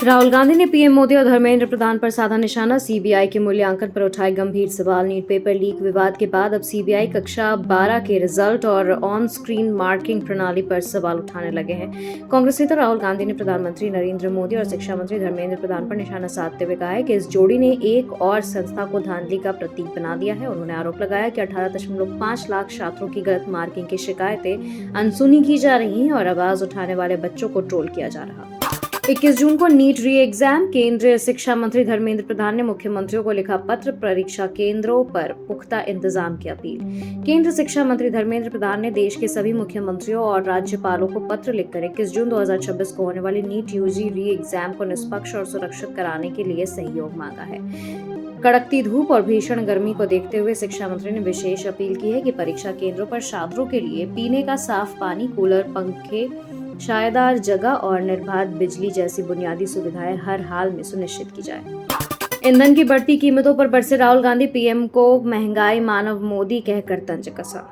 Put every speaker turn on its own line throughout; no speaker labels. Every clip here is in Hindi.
राहुल गांधी ने पीएम मोदी और धर्मेंद्र प्रधान पर साधा निशाना। सीबीआई के मूल्यांकन पर उठाए गंभीर सवाल। नीट पेपर लीक विवाद के बाद अब सीबीआई कक्षा 12 के रिजल्ट और ऑन स्क्रीन मार्किंग प्रणाली पर सवाल उठाने लगे हैं। कांग्रेस नेता राहुल गांधी ने प्रधानमंत्री नरेंद्र मोदी और शिक्षा मंत्री धर्मेंद्र प्रधान पर निशाना साधते हुए कहा है कि इस जोड़ी ने एक और संस्था को धांधली का प्रतीक बना दिया है। उन्होंने आरोप लगाया कि 18.5 लाख छात्रों की गलत मार्किंग की शिकायतें अनसुनी की जा रही हैं और आवाज उठाने वाले बच्चों को ट्रोल किया जा रहा है। 21 जून को नीट री एग्जाम। केंद्रीय शिक्षा मंत्री धर्मेंद्र प्रधान ने मुख्यमंत्रियों को लिखा पत्र, परीक्षा केंद्रों पर पुख्ता इंतजाम की अपील। केंद्रीय शिक्षा मंत्री धर्मेंद्र प्रधान ने देश के सभी मुख्यमंत्रियों और राज्यपालों को पत्र लिखकर 21 जून 2026 को होने वाली नीट यूजी री एग्जाम को निष्पक्ष और सुरक्षित कराने के लिए सहयोग मांगा है। कड़कती धूप और भीषण गर्मी को देखते हुए शिक्षा मंत्री ने विशेष अपील की है कि परीक्षा केंद्रों पर छात्रों के लिए पीने का साफ पानी, कूलर, पंखे, छायादार जगह और निर्बाध बिजली जैसी बुनियादी सुविधाएं हर हाल में सुनिश्चित की जाए। ईंधन की बढ़ती कीमतों पर बरसे राहुल गांधी। पीएम को महंगाई मानव मोदी कहकर तंज कसा।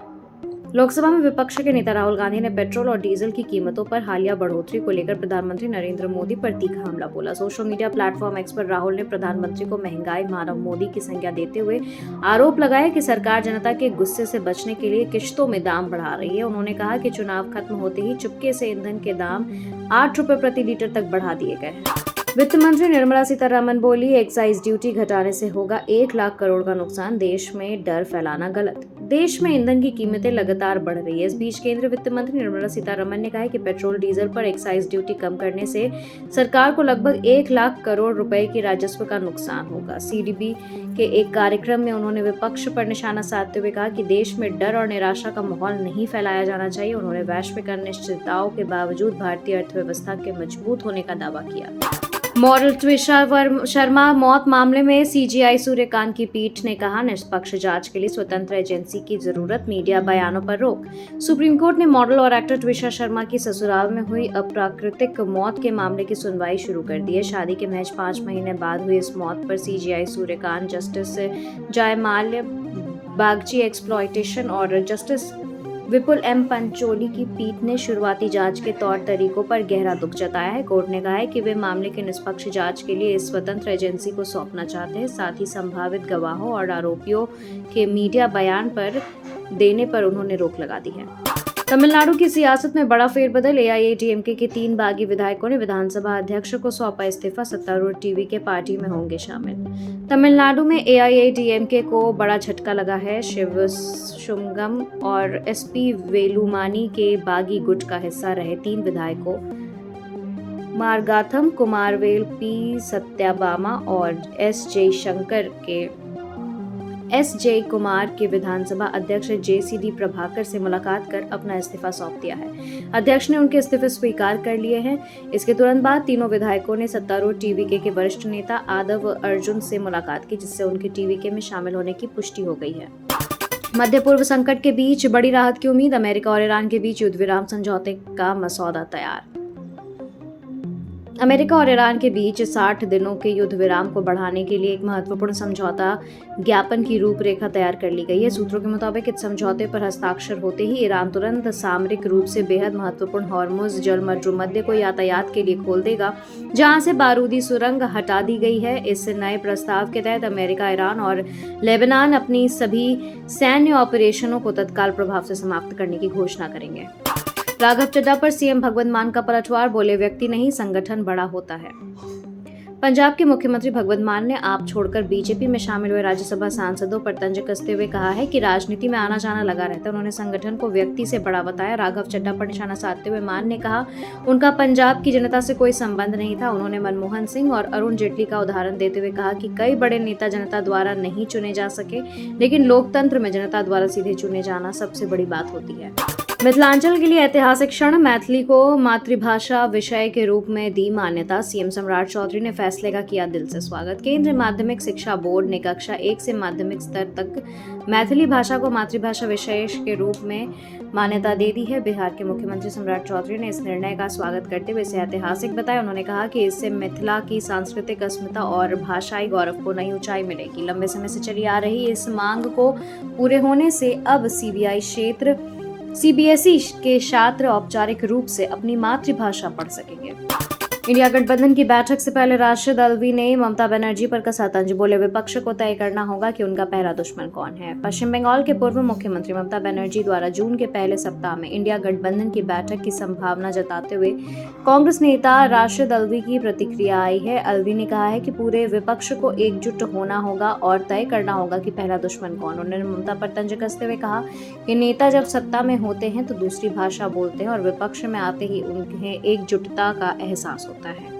लोकसभा में विपक्ष के नेता राहुल गांधी ने पेट्रोल और डीजल की कीमतों पर हालिया बढ़ोतरी को लेकर प्रधानमंत्री नरेंद्र मोदी पर तीखा हमला बोला। सोशल मीडिया प्लेटफॉर्म एक्स पर राहुल ने प्रधानमंत्री को महंगाई मानव मोदी की संज्ञा देते हुए आरोप लगाया कि सरकार जनता के गुस्से से बचने के लिए किश्तों में दाम बढ़ा रही है। उन्होंने कहा कि चुनाव खत्म होते ही चुपके से ईंधन के दाम 8 रुपए प्रति लीटर तक बढ़ा दिए गए हैं। वित्त मंत्री निर्मला सीतारमण बोली, एक्साइज ड्यूटी घटाने से होगा 1 लाख करोड़ का नुकसान। देश में डर फैलाना गलत। देश में ईंधन की कीमतें लगातार बढ़ रही है। इस बीच केंद्रीय वित्त मंत्री निर्मला सीतारमण ने कहा है कि पेट्रोल डीजल पर एक्साइज ड्यूटी कम करने से सरकार को लगभग 1 लाख करोड़ रुपए की राजस्व का नुकसान होगा। सीडीबी के एक कार्यक्रम में उन्होंने विपक्ष पर निशाना साधते हुए कहा कि देश में डर और निराशा का माहौल नहीं फैलाया जाना चाहिए। उन्होंने वैश्विक अनिश्चितताओं के बावजूद भारतीय अर्थव्यवस्था के मजबूत होने का दावा किया। मॉडल त्विषा शर्मा मौत मामले में सीजीआई सूर्यकांत की पीठ ने कहा, निष्पक्ष जांच के लिए स्वतंत्र एजेंसी की जरूरत, मीडिया बयानों पर रोक। सुप्रीम कोर्ट ने मॉडल और एक्टर त्विषा शर्मा की ससुराल में हुई अप्राकृतिक मौत के मामले की सुनवाई शुरू कर दी है। शादी के महज 5 महीने बाद हुई इस मौत पर CGI Suryakant, justice Joymalya Bagchi exploitation और जस्टिस विपुल एम पंचोली की पीठ ने शुरुआती जांच के तौर तरीकों पर गहरा दुख जताया है। कोर्ट ने कहा है कि वे मामले के निष्पक्ष जांच के लिए इस स्वतंत्र एजेंसी को सौंपना चाहते हैं। साथ ही संभावित गवाहों और आरोपियों के मीडिया बयान पर देने पर उन्होंने रोक लगा दी है। तमिलनाडु की सियासत में बड़ा फेरबदल। एआईएडीएमके के 3 बागी विधायकों ने विधानसभा अध्यक्ष को सौंपा इस्तीफा। सत्तारूढ़ टीवी के पार्टी में होंगे शामिल। तमिलनाडु में एआईएडीएमके को बड़ा झटका लगा है। शिव शुंगम और एसपी वेलुमानी के बागी गुट का हिस्सा रहे 3 विधायकों मारगाथम कुमारवेल, पी सत्याबामा और एस जय कुमार के विधानसभा अध्यक्ष जेसीडी प्रभाकर से मुलाकात कर अपना इस्तीफा सौंप दिया है। अध्यक्ष ने उनके इस्तीफे स्वीकार कर लिए हैं। इसके तुरंत बाद तीनों विधायकों ने सत्तारूढ़ टीवीके के वरिष्ठ नेता आदव अर्जुन से मुलाकात की, जिससे उनके टीवीके में शामिल होने की पुष्टि हो गई है। मध्य पूर्व संकट के बीच बड़ी राहत की उम्मीद। अमेरिका और ईरान के बीच युद्ध विराम समझौते का मसौदा तैयार। अमेरिका और ईरान के बीच 60 दिनों के युद्ध विराम को बढ़ाने के लिए एक महत्वपूर्ण समझौता ज्ञापन की रूपरेखा तैयार कर ली गई है। सूत्रों के मुताबिक इस समझौते पर हस्ताक्षर होते ही ईरान तुरंत सामरिक रूप से बेहद महत्वपूर्ण हॉर्मुज जलमर्जुमध्य को यातायात के लिए खोल देगा, जहां से बारूदी सुरंग हटा दी गई है। इस नए प्रस्ताव के तहत अमेरिका, ईरान और लेबनान अपनी सभी सैन्य ऑपरेशनों को तत्काल प्रभाव से समाप्त करने की घोषणा करेंगे। राघव चड्ढा पर सीएम भगवंत मान का पलटवार। बोले, व्यक्ति नहीं संगठन बड़ा होता है। पंजाब के मुख्यमंत्री भगवंत मान ने आप छोड़कर बीजेपी में शामिल हुए राज्यसभा सांसदों पर तंज कसते हुए कहा है कि राजनीति में आना जाना लगा रहता है। उन्होंने संगठन को व्यक्ति से बड़ा बताया। राघव चड्ढा पर निशाना साधते हुए मान ने कहा, उनका पंजाब की जनता से कोई संबंध नहीं था। उन्होंने मनमोहन सिंह और अरुण जेटली का उदाहरण देते हुए कहा कि कई बड़े नेता जनता द्वारा नहीं चुने जा सके, लेकिन लोकतंत्र में जनता द्वारा सीधे चुने जाना सबसे बड़ी बात होती है। मिथिलांचल के लिए ऐतिहासिक क्षण। मैथिली को मातृभाषा विषय के रूप में दी मान्यता। सीएम सम्राट चौधरी ने फैसले का किया दिल से स्वागत। केंद्रीय माध्यमिक शिक्षा बोर्ड ने कक्षा 1 से माध्यमिक स्तर तक मैथिली भाषा को मातृभाषा विषय के रूप में मान्यता दे दी है। बिहार के मुख्यमंत्री सम्राट चौधरी ने इस निर्णय का स्वागत करते हुए इसे ऐतिहासिक बताया। उन्होंने कहा कि इससे मिथिला की सांस्कृतिक अस्मिता और भाषाई गौरव को नई ऊंचाई मिलेगी। लंबे समय से चली आ रही इस मांग को पूरे होने से अब सीबीएसई के छात्र औपचारिक रूप से अपनी मातृभाषा पढ़ सकेंगे। इंडिया गठबंधन की बैठक से पहले राशिद अल्वी ने ममता बनर्जी पर कसा तंज। बोले, विपक्ष को तय करना होगा कि उनका पहला दुश्मन कौन है। पश्चिम बंगाल के पूर्व मुख्यमंत्री ममता बनर्जी द्वारा जून के पहले सप्ताह में इंडिया गठबंधन की बैठक की संभावना जताते हुए कांग्रेस नेता राशिद अल्वी की प्रतिक्रिया आई है। अल्वी ने कहा है कि पूरे विपक्ष को एकजुट होना होगा और तय करना होगा कि पहला दुश्मन कौन। उन्होंने ममता पर तंज कसते हुए कहा कि नेता जब सत्ता में होते हैं तो दूसरी भाषा बोलते हैं और विपक्ष में आते ही उन्हें एकजुटता का एहसास होता है।